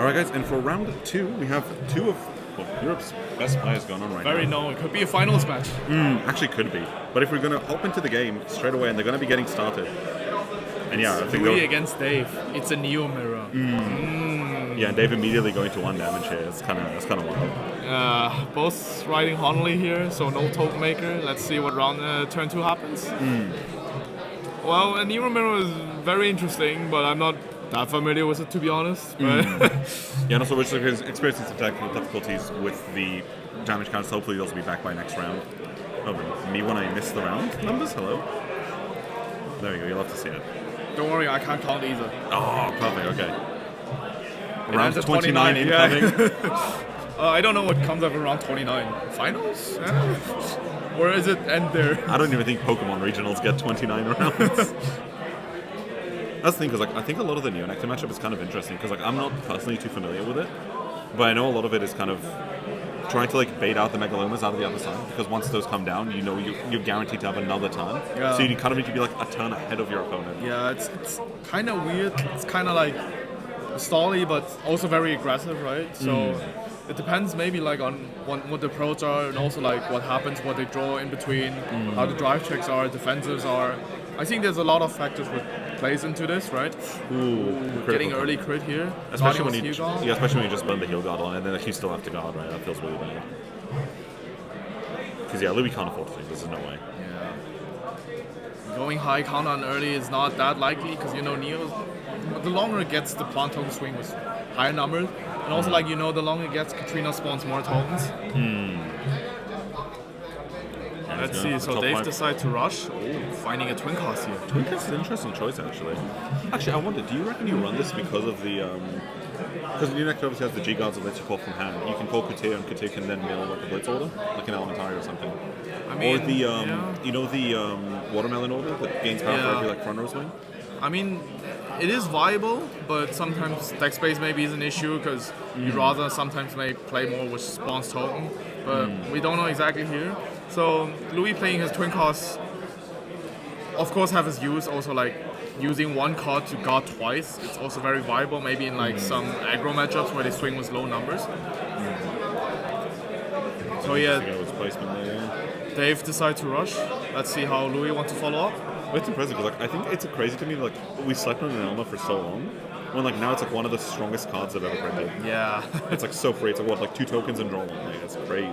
Alright guys, and for round 2, we have two of Europe's best players going on right now. Very known. It could be a finals match. Actually could be. But if we're going to hop into the game straight away and they're going to be getting started. And yeah, I think Louis against Dave. It's a Neo mirror. Yeah, and Dave immediately going to 1 damage here. It's kind of wild. Both riding Honley here, so no token maker. Let's see what round turn 2 happens. Well, a Neo mirror is very interesting, but I'm not that familiar with it, to be honest. But Yeah, and also we're just experiencing some technical difficulties with the damage counts. Hopefully those will be back by next round. Oh, but me when I miss the round numbers? Hello? There you go, you'll have to see it. don't worry, I can't count either. Oh, perfect, okay. It Round ends at 29 incoming. Yeah. I don't know what comes up around 29. Finals? Or is it end there? I don't even think Pokemon Regionals get 29 rounds. That's the thing, because I think a lot of the Neo Nectar matchup is kind of interesting, because I'm not personally too familiar with it, but I know a lot of it is kind of trying to bait out the Megalomas out of the other side, because once those come down, you're guaranteed to have another turn. Yeah. So you kind of need to be a turn ahead of your opponent. Yeah, it's kind of weird. It's kind of like stally, but also very aggressive, right? So it depends maybe on what the approach are, and also what happens, what they draw in between, how the drive checks are, defensives are. I think there's a lot of factors that plays into this, right? Ooh, getting early crit here, especially when you especially when you just burn the heal guard on, and then you still have to guard, right? That feels really bad. Because Louis can't afford to do this. There's no way. Yeah. Going high counter on early is not that likely, because Neo, the longer it gets, the plant token swing with higher numbers, and also the longer it gets, Katrina spawns more tokens. Let's see, so Dave decides to rush. Oh, finding a Twin Cast here. Twin Cast is an interesting choice, actually. Actually, I wonder, do you reckon you run this because of the... Because Neo Nectar obviously has the G-Guards that lets you call from hand. You can call Katir, and Katir can then mill a Blitz order, like an Elementary or something. I mean, or the Watermelon order that gains power for every front row swing? I mean, it is viable, but sometimes deck space maybe is an issue, because you'd rather sometimes may play more with spawns token, but we don't know exactly here. So Louis playing his Twin Cast, of course, have his use. Also, using 1 card to guard twice. It's also very viable. Maybe in some aggro matchups where they swing with low numbers. So yeah, Dave decides to rush. Let's see how Louis wants to follow up. Well, it's impressive because I think it's crazy to me. We slept on an Elma for so long. When now it's one of the strongest cards I've ever printed. Yeah. It's so free. It's 2 tokens and draw 1. It's crazy.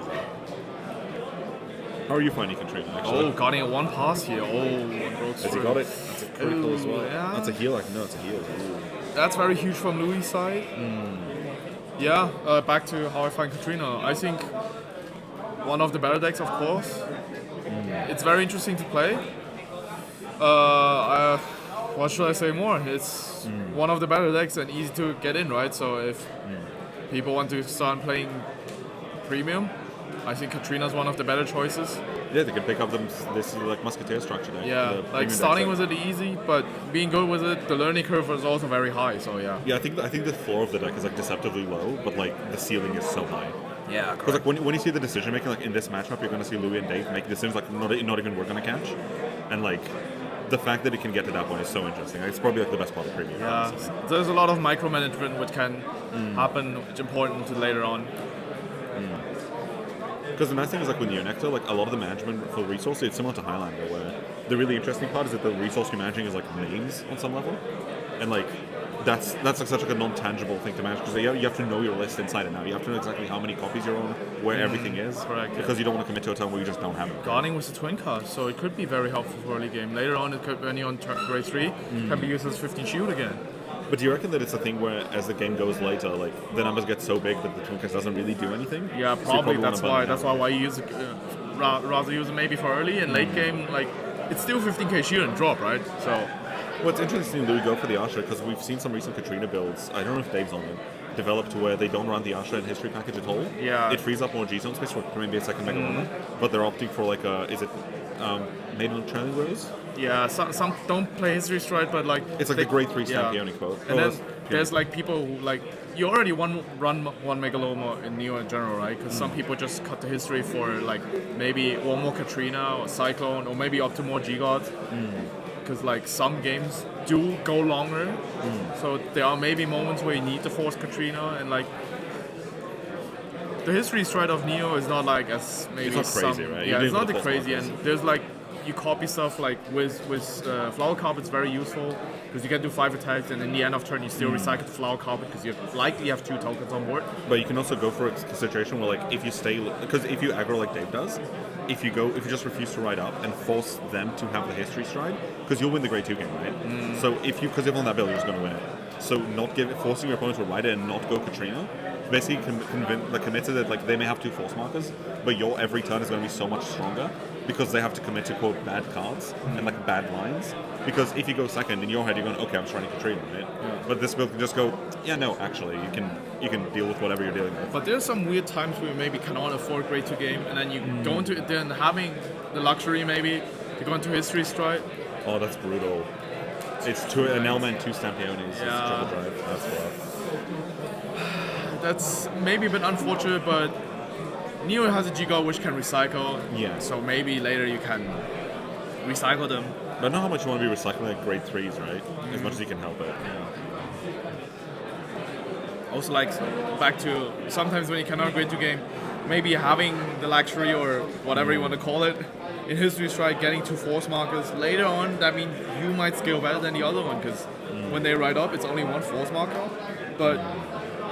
How are you finding Katrina, actually? Oh, guarding a 1 pass here. Oh, has he got it? That's a critical as well. Yeah. That's a heal. No, it's a heal. Ooh. That's very huge from Louis' side. Yeah, back to how I find Katrina. I think one of the better decks, of course. It's very interesting to play. What should I say more? It's one of the better decks and easy to get in, right? So if people want to start playing premium, I think Katrina's one of the better choices. Yeah, they can pick up this Musketeer structure there. Yeah, starting with it easy, but being good with it, the learning curve was also very high, so yeah. Yeah, I think the floor of the deck is deceptively low, but the ceiling is so high. Yeah, because when you see the decision making in this matchup, you're going to see Louis and Dave make decisions not even we're going to catch, and the fact that it can get to that point is so interesting. It's probably the best part of premium. Yeah, there's a lot of micromanagement which can happen, which is important to later on. Because the nice thing is with Neo Nectar, a lot of the management for resources, it's similar to Highlander, where the really interesting part is that the resource you're managing is names on some level, and that's such a non-tangible thing to manage, because you have to know your list inside and out. You have to know exactly how many copies you're on, where everything is, correct, because you don't want to commit to a turn where you just don't have it. Guarding with the Twin Cast, so it could be very helpful for early game. Later on, it could, when you're on grade 3, can be used as 15 shield again. But do you reckon that it's a thing where, as the game goes later, the numbers get so big that the Twin Cast doesn't really do anything? Yeah, probably that's why you use it, rather use it maybe for early, and late game, it's still 15k shield and drop, right? So. Well, it's interesting that we go for the Asha, because we've seen some recent Katrina builds, I don't know if Dave's on it, develop to where they don't run the Asha in history package at all. Yeah. It frees up more G-Zone space for maybe a second Mega Luna, but they're opting for Maiden of Trailing Rose? Yeah, some don't play History Stride, but it's the grade 3 stamp Peony quote. And then there's people who you already run one Megaloma in Neo in general, right? Because some people just cut the history for maybe one more Katrina or Cyclone, or maybe up to more G-Guards. because like some games do go longer. So there are maybe moments where you need to force Katrina, and like the history stride of Neo is not like as maybe It's not crazy, some, right? Yeah, You're it's not doing the the force crazy, markers. and there's like you copy stuff like with flower carpet. It's very useful because you can do 5 attacks, and in the end of turn you still recycle the flower carpet because you likely have 2 tokens on board. But you can also go for a situation where, like, if you stay, because if you aggro like Dave does, if you just refuse to ride up and force them to have the history stride, because you'll win the grade 2 game, right? So because if on that build, you're just going to win it. So forcing your opponent to ride it and not go Katrina, basically commit to that, like, they may have 2 force markers, but your every turn is going to be so much stronger because they have to commit to, quote, bad cards and like bad lines. Because if you go second, in your head you're going, okay, I'm trying Katrina, right? Yeah. But this build can just go, yeah, no, actually, you can deal with whatever you're dealing with. But there's some weird times where you maybe cannot afford grade 2 game, and then you go into it, then having the luxury maybe to go into history stride. Oh, that's brutal. It's 2 an Elma and 2 Stampiones. It's Yeah. triple drive. That's rough. That's maybe a bit unfortunate, but Neo has a G-God which can recycle. Yeah. So maybe later you can recycle them. But not how much you want to be recycling like grade 3s, right? As much as you can help it. Also, like, back to sometimes when you cannot grade 2 game, maybe having the luxury or whatever you want to call it in history strike, getting 2 force markers later on, that means you might scale better than the other one, because when they ride up, it's only 1 force marker, but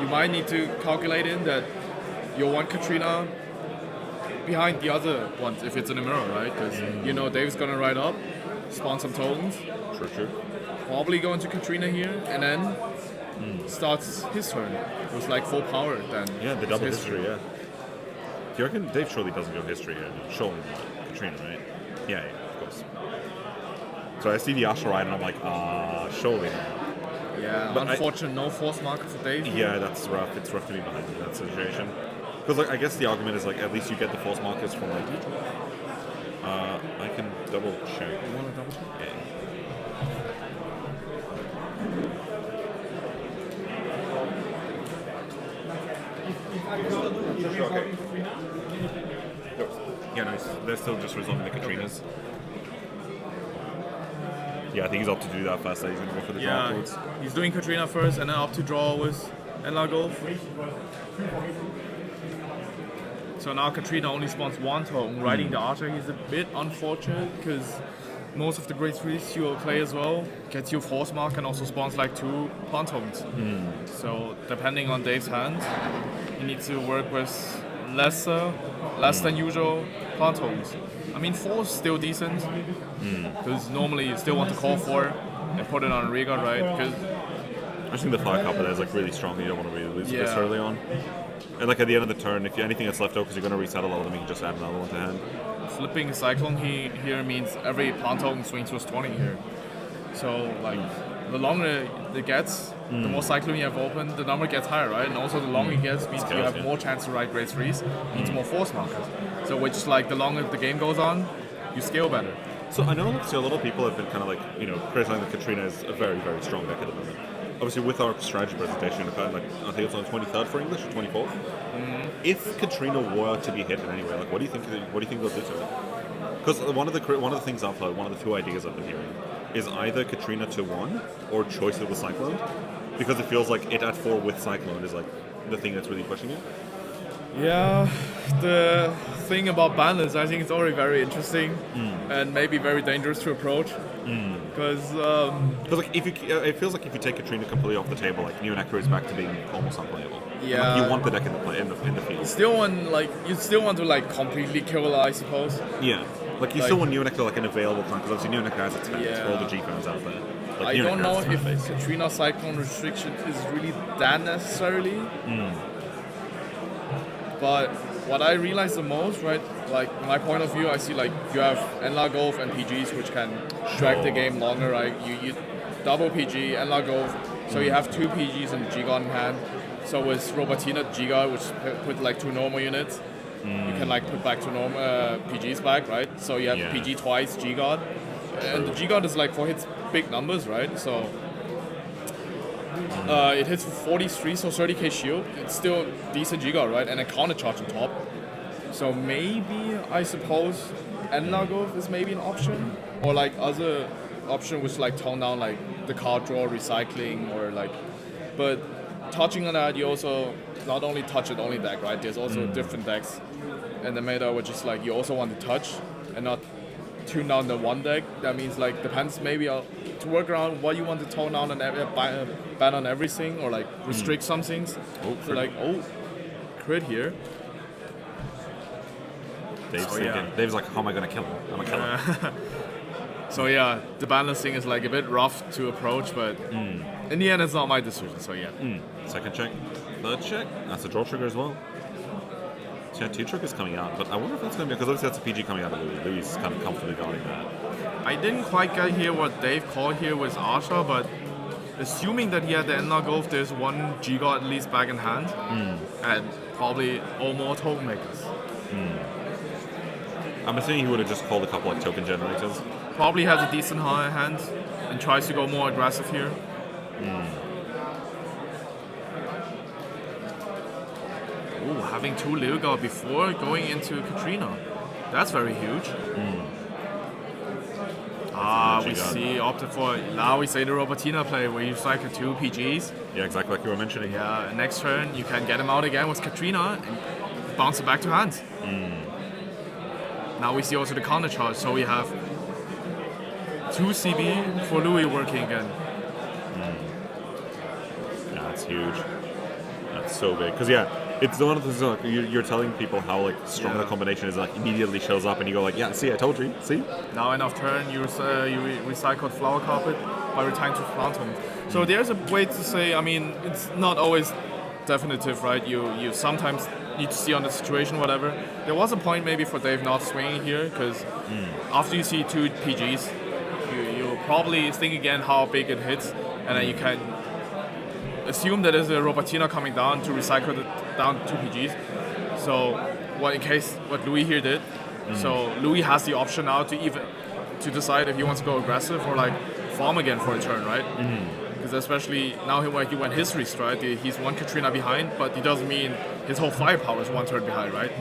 you might need to calculate in that you'll want Katrina behind the other ones if it's in a mirror, right? Because you know Dave's gonna ride up, spawn some tokens, True. probably go into Katrina here, and then starts his turn with like full power. Then Yeah, the it's double history, yeah. Do you reckon Dave surely doesn't go history here? Surely not. Katrina, right? Yeah, of course. So I see the Asha ride and I'm like, surely not. Yeah, But unfortunate no force marker for Dave. Yeah, that's rough. It's rough to be behind in that situation. Because like, I guess the argument is like at least you get the force markers from like. I can double check. You want to double check? Yeah. Yeah, nice. They're still just resolving the Katrinas. Yeah, I think he's up to do that fast. He's going to go for the draw Yeah, codes. he's doing Katrina first, and then up to draw with Enlar Golf. So now Katrina only spawns 1 token. Riding the Archer, he's a bit unfortunate because most of the grade 3s you will play as well gets you force mark and also spawns like 2 pawn tokens. So depending on Dave's hand, he needs to work with less than usual pawn tokens. I mean, 4 is still decent because normally you still want to call 4 and put it on a rearguard, right? Because I think the fire copper there is like really strong. You don't want to really lose this Yeah. early on. And like at the end of the turn, if anything that's left over, because you're going to reset a lot of them, you can just add another one to hand. flipping Cyclone here means every pawn token swings was 20 here. So like the longer it gets, the more Cyclone you have open, the number gets higher, right? And also the longer it gets means you have more chance to ride grade 3s, means more force markers. So which like the longer the game goes on, you scale better. So I know a lot of people have been kind of like, criticizing that Katrina is a very, very strong deck at the moment. Obviously, with our strategy presentation, like I think it's on the 23rd for English or 24th. If Katrina were to be hit in any way, like what do you think they'll do to it? Because one of the things I've heard, one of the 2 ideas I've been hearing, is either Katrina to 1 or choice it with Cyclone, because it feels like it at 4 with Cyclone is like the thing that's really pushing it. Yeah, the thing about balance, I think it's already very interesting and maybe very dangerous to approach. Because like it feels like if you take Katrina completely off the table, like Nectar is back to being almost unplayable. Yeah. And, like, you want the deck in the field. you still want to like completely kill it, I suppose. Yeah. Like you still want Nectar like an available clan, because obviously Nectar has its fans for all the G fans out there. Like, I don't Nectar know has its if fan base. Katrina Cyclone restriction is really that necessarily. But what I realize the most, right, like my point of view, I see like you have Enlar Golf and PGs which can drag the game longer, right? You double PG, Enlar Golf, so you have 2 PGs and G-God in hand. So with Robotina G-God, which put like 2 normal units, you can like put back 2 normal PGs back, right? So you have PG twice, G-God. And the G-God is like for hits big numbers, right? So it hits for 43, so 30k shield. It's still decent G-God, right? And a counter charge on top. So maybe, I suppose, Enlar Golf is maybe an option. Or like other option which like tone down like the card draw, recycling, or like. But touching on that, you also not only touch it only deck, right? There's also different decks in the meta which is like you also want to touch and not tune down the one deck. That means like depends maybe to work around what you want to tone down and ban on everything or like restrict some things. So like crit here. Dave's like, how am I gonna kill him? I'm a killer. So yeah, the balancing is like a bit rough to approach, but in the end it's not my decision. So yeah. Second check, third check. That's a draw trigger as well. So yeah, 2 triggers coming out, but I wonder if that's going to be, because obviously that's a PG coming out of Louis. Louis is kind of comfortably guarding that. I didn't quite get here what Dave called here with Asha, but assuming that he had the Endlar Gulf, there's one G-God at least back in hand, and probably all more token makers. I'm assuming he would have just called a couple like token generators. Probably has a decent hand and tries to go more aggressive here. Ooh, having 2 Leogar before going into Katrina. That's very huge. We see opted for, now we say the Robotina play where you cycle 2 PGs. Yeah, exactly like you were mentioning. Yeah, next turn you can get him out again with Katrina and bounce it back to hand. Now we see also the counter charge, so we have 2 CB for Louis working again. Yeah, that's huge. That's so big. Because yeah, it's one of those like you're telling people how like strong the combination is. Like immediately shows up and you go like, yeah, see, I told you. See. Now end of turn, you recycled Flower Carpet by retiring to Phantom. So there's a way to say. I mean, it's not always definitive, right? You sometimes need to see on the situation, whatever. There was a point maybe for Dave not swinging here because after you see 2 PGs, you probably think again how big it hits, and then you can assume that there's a Robotina coming down to recycle it down 2 PGs. So, in case what Louis here did, so Louis has the option now to decide if he wants to go aggressive or like farm again for a turn, right? Because especially now he went history stride, he's 1 Katrina behind, but it doesn't mean his whole firepower is 1 turn behind, right?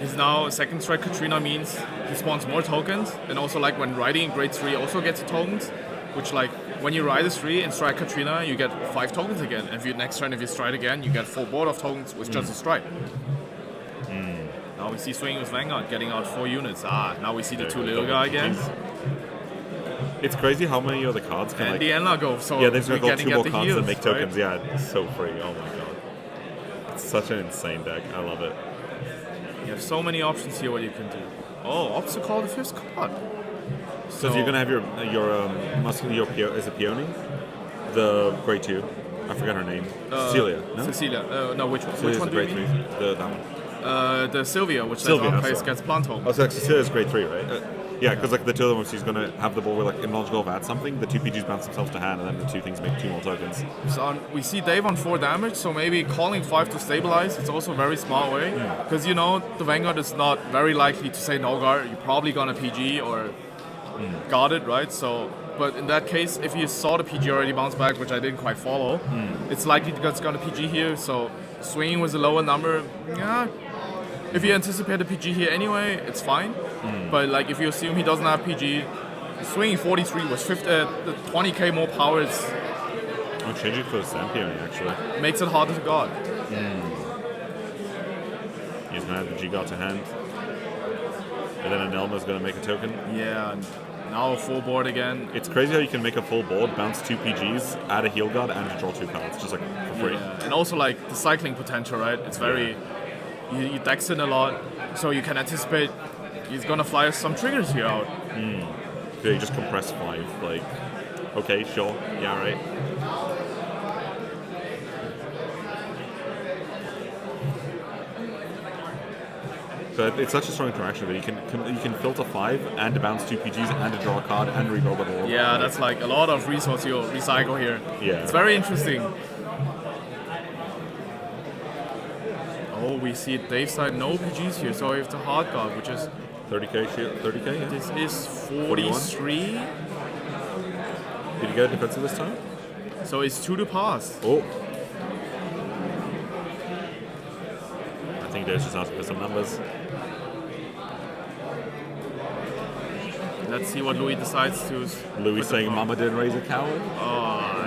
He's now second strike Katrina means he spawns more tokens, and also like when riding in grade 3 also gets tokens, which like when you ride a 3 and strike Katrina, you get 5 tokens again. And if you next turn if you stride again, you get full board of tokens with just a strike. Now we see swinging with Vanguard, getting out 4 units. Now we see the 2 little guy again. It's crazy how many other cards can and like... the Endlar go, so yeah, they've got 2 more cards heals, that make tokens. Right? Yeah, it's so free. Oh my god. It's such an insane deck. I love it. You have so many options here what you can do. Oh, opts to call the 5th card. So if you're gonna have your is it Peony? The grade 2. I forgot her name. Cecilia. No? Cecilia. No, which one? Cecilia's Which one the grade 3. That one. The Sylvia, which Sylvia, says place gets plant home. Oh, so Cecilia's grade 3, right? Yeah, because like the 2 of them, if she's gonna have the ball with like illogical add something, the 2 PGs bounce themselves to hand, and then the 2 things make 2 more tokens. So we see Dave on 4 damage, so maybe calling 5 to stabilize. It's also a very smart way, because you know the Vanguard is not very likely to say no guard. You're probably gonna PG or guard it, right? So, but in that case, if you saw the PG already bounce back, which I didn't quite follow, it's likely it's gonna PG here. So swinging with a lower number, yeah. If you anticipate a PG here anyway, it's fine. But like if you assume he doesn't have PG, swinging 43 with 20k more power, I'm changing for the Stampion actually. Makes it harder to guard. He's gonna have the G-God to hand. And then Anelma's gonna make a token. Yeah, now a full board again. It's crazy how you can make a full board, bounce 2 PGs, add a heal guard, and draw 2 cards, just like for free. Yeah. And also like the cycling potential, right? It's very you dex in a lot, so you can anticipate he's gonna fly some triggers here out. Yeah, you just compress 5, like, okay, sure, yeah, right. So it's such a strong interaction that you can filter 5 and bounce 2 PGs and draw a card and rebuild it all. Yeah, that's like a lot of resource you'll recycle here. Yeah. It's very interesting. Oh, we see Dave's side no PGs here, so we have the hard guard, which is 30k shield, 30k, yeah. This is 43. Did you get a defensive this time? So it's 2 to pass. Oh. I think Dave's just asking for some numbers. Let's see what Louis decides to. Louis saying, "Mama didn't raise a coward."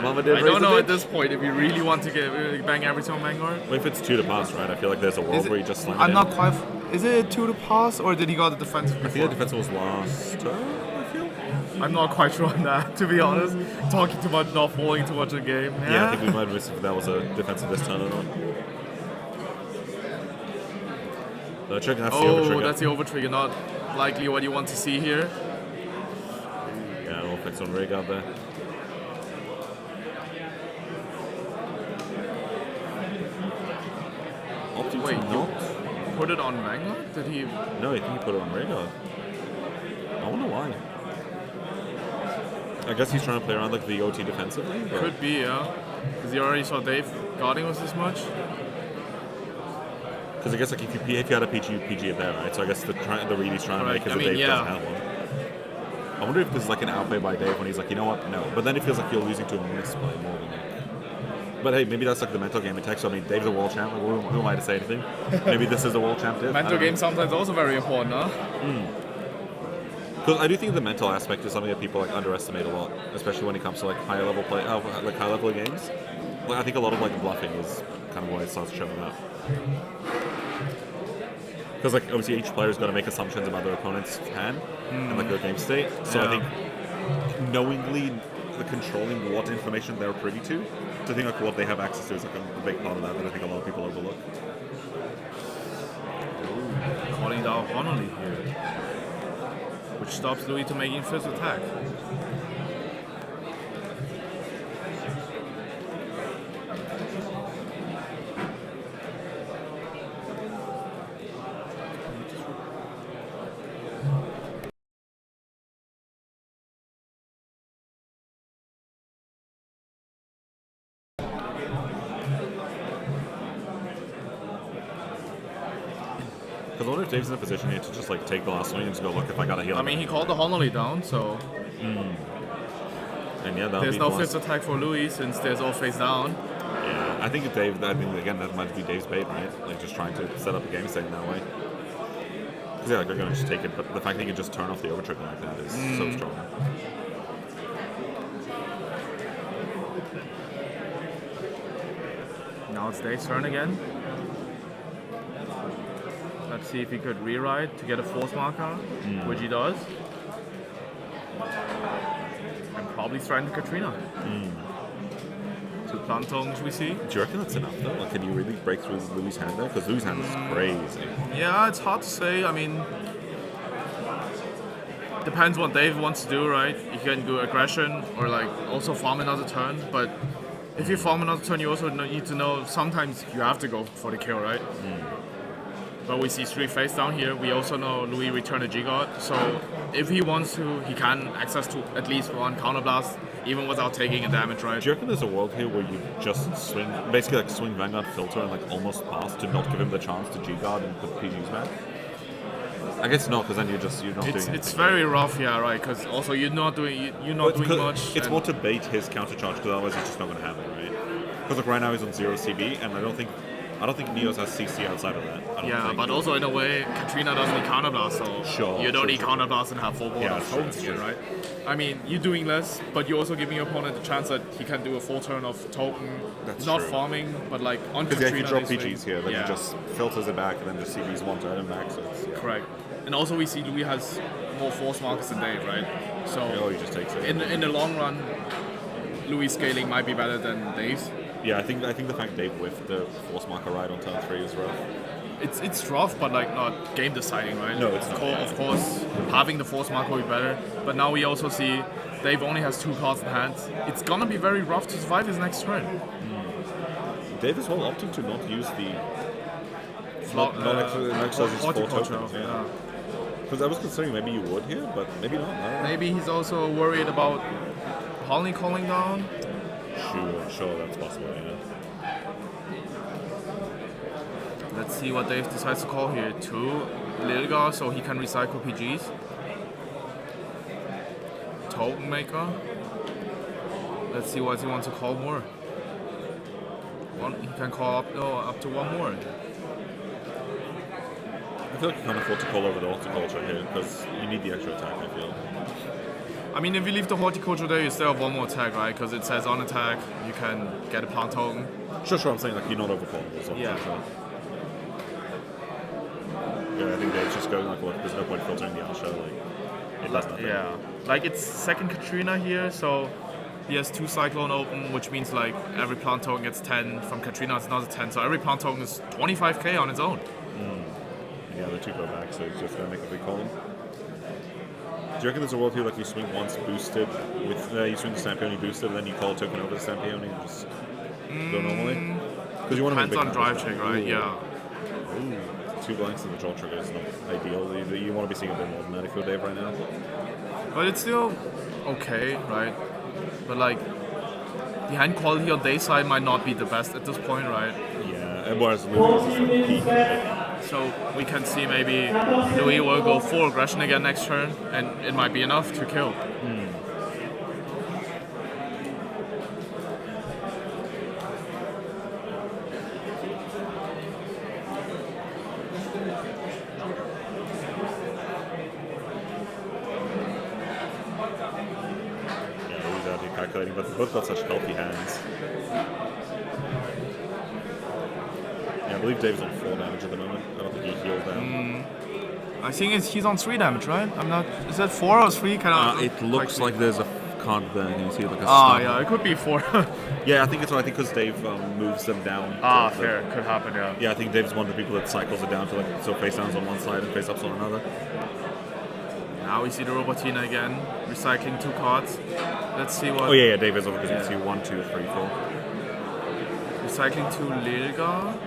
Mama I didn't raise don't know a at bitch. this point if you really want to get bang everything on Vanguard. Well, if it's 2 to pass, right? I feel like there's a world where you just slam it I'm in. not quite. Is it 2 to pass or did he got the defensive? I think the defense was last turn, I feel. I'm not quite sure on that, to be honest. Talking too much, not following too much of the game. Yeah, I think we might have missed if that was a defensive this turn or not. So check, that's the over trigger. That's the over trigger, not likely what you want to see here. Yeah, no effects on rig out there. Opting Wait, to you not. put it on Vanguard? Did he? No, I think he put it on Rhaegar. I wonder why. I guess he's trying to play around like the OT defensively. But Could be, yeah. Because you already saw Dave guarding us this much. because I guess like if you had a PG it there, right? So I guess the read he's trying to make Correct. is I that mean, Dave yeah. doesn't have one. I wonder if this is like an outplay by Dave when he's like, you know what, no. But then it feels like you're losing to a misplay more than like. But hey, maybe that's like the mental game it takes. So, I mean, Dave's a world champ. Who am I to say anything? Maybe this is a world champ. Mental game sometimes also very important, huh? Because I do think the mental aspect is something that people like underestimate a lot, especially when it comes to like higher level play, like high level games. Like, I think a lot of like bluffing is kind of why it starts showing up. Because like obviously each player's got to make assumptions about their opponent's hand and like their game state. So I think knowingly controlling what information they're privy to think like what they have access to is like a big part of that I think a lot of people overlook. Calling down Honolulu here. Which stops Louis to making first attack. Because I wonder if Dave's in a position here to just like take the last swing and just go, look, if I got to heal. I mean, he called the Honolulu down, so And yeah, that'll there's be no the fifth last- attack for Louis since there's all face down. Yeah, I think Dave. I think again that might be Dave's bait, right? Like just trying to set up a game state in that way. Because yeah, like they're going to just take it, but the fact that he can just turn off the over trigger like that is so strong. Now it's Dave's turn again. Let's see if he could rewrite to get a force marker, which he does. And probably threaten Katrina. Two plant tokens we see. Do you reckon that's enough though? Like, can you really break through Louis' hand there? Because Louis' hand is crazy. Yeah, it's hard to say. I mean, depends what Dave wants to do, right? You can do aggression or like also farm another turn. But if you farm another turn, you also need to know sometimes you have to go for the kill, right? But we see 3 face down here. We also know Louis return a G-God. So if he wants to, he can access to at least one counterblast, even without taking a damage, right? Do you reckon there's a world here where you just swing, basically like swing Vanguard filter and like almost pass to not give him the chance to G-Guard and put PGs back? I guess not, because then you're not doing anything. It's very rough, yeah, right? Because also you're not doing much. It's more to bait his counter charge, because otherwise he's just not going to have it, right? Because like right now he's on 0 CB, and I don't think Neos has CC outside of that. I don't Yeah, think. but also in a way, Katrina doesn't need counterblast, so Sure, you don't sure, need sure. counterblast and have full board Yeah, of sure, tokens here, sure. right? I mean, you're doing less, but you're also giving your opponent the chance that he can do a full turn of token, That's not true. farming, but like on Because yeah, if Katrina. you drop they swing. PGs here, then Yeah, he just filters it back and then just CBs one turn and back, so it's, yeah. correct. And also we see Louis has more force markers than Dave, right? So Oh, he just takes it. in the long run, Louis scaling might be better than Dave's. Yeah, I think the fact Dave whiffed the force marker right on turn 3 is rough. It's rough, but like not game deciding, right? No, it's not. Of course, having the force marker would be better. But now we also see Dave only has 2 cards in hand. It's gonna be very rough to survive his next turn. Dave as well opting to not use the exercise his 4 horticulture. tokens. Yeah. Yeah. Because I was considering maybe you would here, but maybe not. I don't know. Maybe he's also worried about Holly calling down. Sure, that's possible. Yeah. Let's see what Dave decides to call here. 2 Lilgar, so he can recycle PGs. Token Maker. Let's see what he wants to call more. He can call up to 1 more. The feel like you can't afford to call over the horticulture here because you need the extra attack, I feel. I mean, if you leave the horticulture there, you still have one more attack, right? Because it says on attack, you can get a plant token. Sure, I'm saying like you're not overcalling this. Yeah. Yeah, I think Dave's just going like, look, there's no point filtering the Alsha, like, it does nothing. Yeah. Like, it's second Katrina here, so he has 2 Cyclone open, which means like every plant token gets 10. From Katrina, it's another 10. So every plant token is 25k on its own. Yeah, the 2 go back, so he's just going to make a big column. Do you reckon there's a world here like you swing once boosted with you swing the Stampione boosted and then you call a token over the Stampione and just go normally? Because you want to make Depends big on numbers drive now. check, right? Ooh. Yeah. Ooh. 2 blanks and the draw trigger is not ideal. You want to be seeing a bit more than that if you're Dave right now. But it's still okay, right? But like, the hand quality on Dave's side might not be the best at this point, right? Yeah, and whereas Louis is like peak, right? So we can see maybe Louis will go full aggression again next turn, and it might be enough to kill. Yeah, Louis out here calculating, but they both got such healthy hands. Yeah, I believe Dave's on 4 damage at the moment. I don't think he healed down. I think he's on 3 damage, right? I'm not. Is that 4 or 3? It looks like there's a card there. Can you see like a Ah, stun? yeah, it could be 4. Yeah, I think it's right. I think because Dave moves them down. Fair. Could happen, yeah. Yeah, I think Dave's one of the people that cycles it down to like so face downs on one side and face ups on another. Now we see the Robotina again, recycling 2 cards. Let's see what. Oh yeah, Dave is over because you can see 1, 2, 3, 4. Recycling 2 Lilga.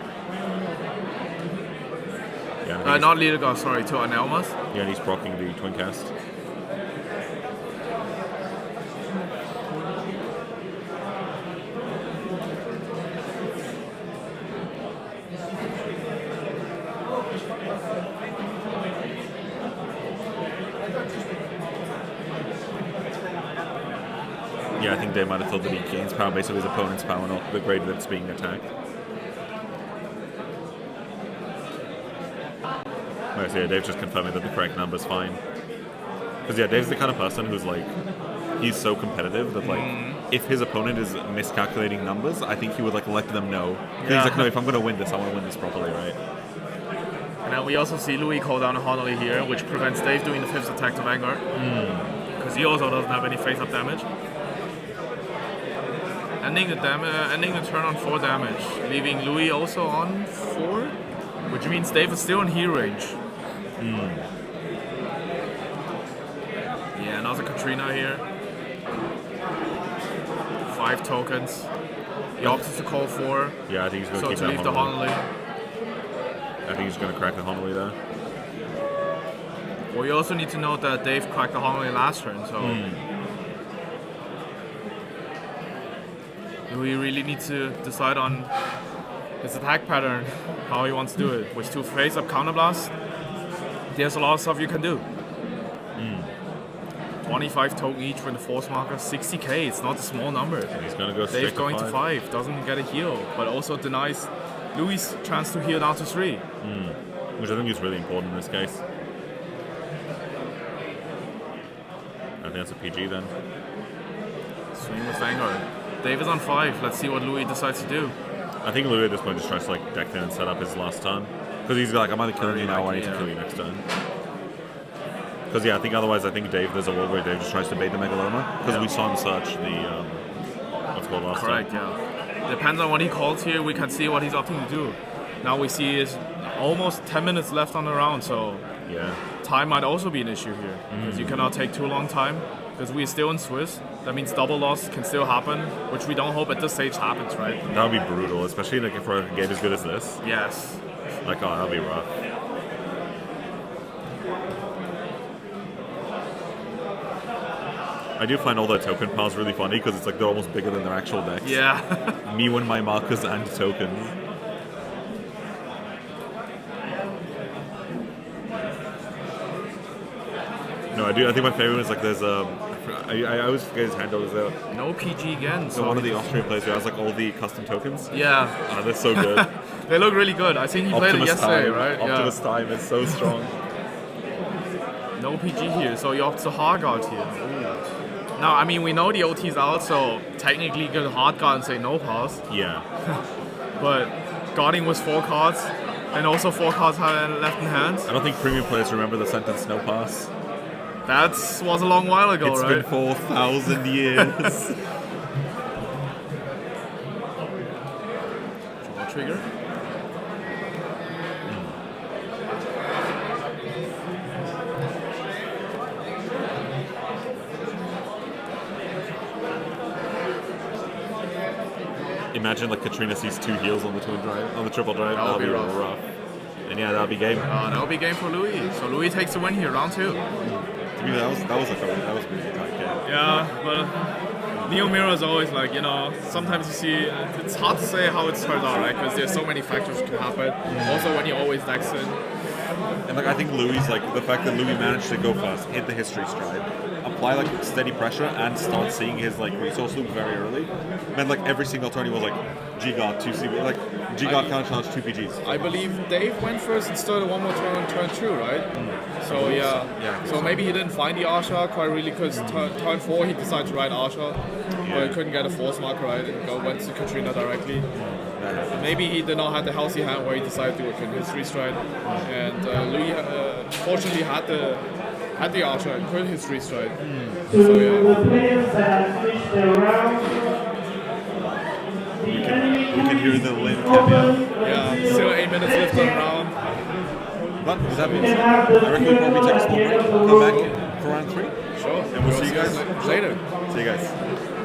Yeah, and Not Lilga, sorry, 2 Anelmas. yeah, and he's proccing the twin cast. Yeah, I think Dave might have thought that he gains power based on his opponent's power, not the grade that's being attacked. Okay, so yeah, Dave's just confirming that the correct number's fine. Because yeah, Dave's the kind of person who's like, he's so competitive that like, if his opponent is miscalculating numbers, I think he would like let them know. And he's like, no, if I'm gonna win this, I want to win this properly, right? And then we also see Louis call down a Honolulu here, which prevents Dave doing the 5th attack to Vanguard. Because he also doesn't have any face-up damage. Ending the turn on 4 damage, leaving Louis also on 4, which means Dave is still in heal range. Yeah, another Katrina here. 5 tokens. He opts to call 4. Yeah, I think he's gonna So keep to that leave the Honolulu. Honolulu. I think he's gonna crack the Honolulu there. Well, you also need to note that Dave cracked the Honolulu last turn, so we really need to decide on his attack pattern, how he wants to do it. With 2 face-up counterblast, there's a lot of stuff you can do. 25 token each for the force marker, 60k, it's not a small number. He's gonna go straight Dave going to 5, doesn't get a heal, but also denies Louis' chance to heal down to 3. Which I think is really important in this case. I think that's a PG then. Swing with Vanguard. Dave is on 5, let's see what Louis decides to do. I think Louis at this point just tries to like deck in and set up his last turn. Because he's like, I'm either killing you now or I need to kill you next turn. Because yeah, I think otherwise, I think Dave, there's a world where Dave just tries to bait the Megaloma. Because we saw him search the, what's called last Correct, time. yeah. Depends on what he calls here, we can see what he's opting to do. Now we see is almost 10 minutes left on the round, so Yeah. time might also be an issue here. Because you cannot take too long time. Because we're still in Swiss. That means double loss can still happen, which we don't hope at this stage happens, right? That would be brutal, especially like for a game as good as this. Yes. Like, oh, that'd be rough. I do find all the token piles really funny because it's like they're almost bigger than their actual decks. Yeah. Me when my markers and tokens. No, I do. I think my favorite is like there's a. I I always forget his handle is No PG again. so one of the Austrian players who has like all the custom tokens. Yeah. They're so good. They look really good. I think he played it Optimus yesterday, time, right? Optimus time is so strong. No PG here, so you opt to hard guard here. Ooh. Now, I mean, we know the OT's out, so technically you could hard guard and say no pass. Yeah. But guarding was 4 cards, and also 4 cards left in hand. I don't think premium players remember the sentence no pass. That was a long while ago, It's right? been 4,000 years. Draw trigger. Imagine like Katrina sees 2 heals on the twin drive, on the triple drive. That'll That'll be be rough. And yeah, that'll be game. That'll be game for Louis. So Louis takes the win here, round 2. To me, that was a really tight game. Yeah, but Neo Mirror is always like, you know, sometimes you see, it's hard to say how it turns out, right? Because there's so many factors that can happen. Also, when you always dex in. And like I think Louis, like the fact that Louis managed to go fast, hit the history stride, apply like steady pressure, and start seeing his like resource loop very early, meant like every single turn he was like G-God 2 CB, like G-God counter challenge 2 PGs. I believe Dave went first and started one more turn on turn 2, right? So yeah. So maybe he didn't find the Arsha quite really because turn 4 he decided to ride Arsha, but he couldn't get a force mark right and went to Katrina directly. Maybe he did not have the healthy hand where he decided to do a history stride, and Louis fortunately had the Arsha and could history stride. So yeah. The players that have finished their round, We can hear the Lin cameo. Yeah, still 8 minutes left on the round. But with that being said, I reckon we'll probably take a small break, come back for round 3, Sure. and we'll see you guys later. See you guys.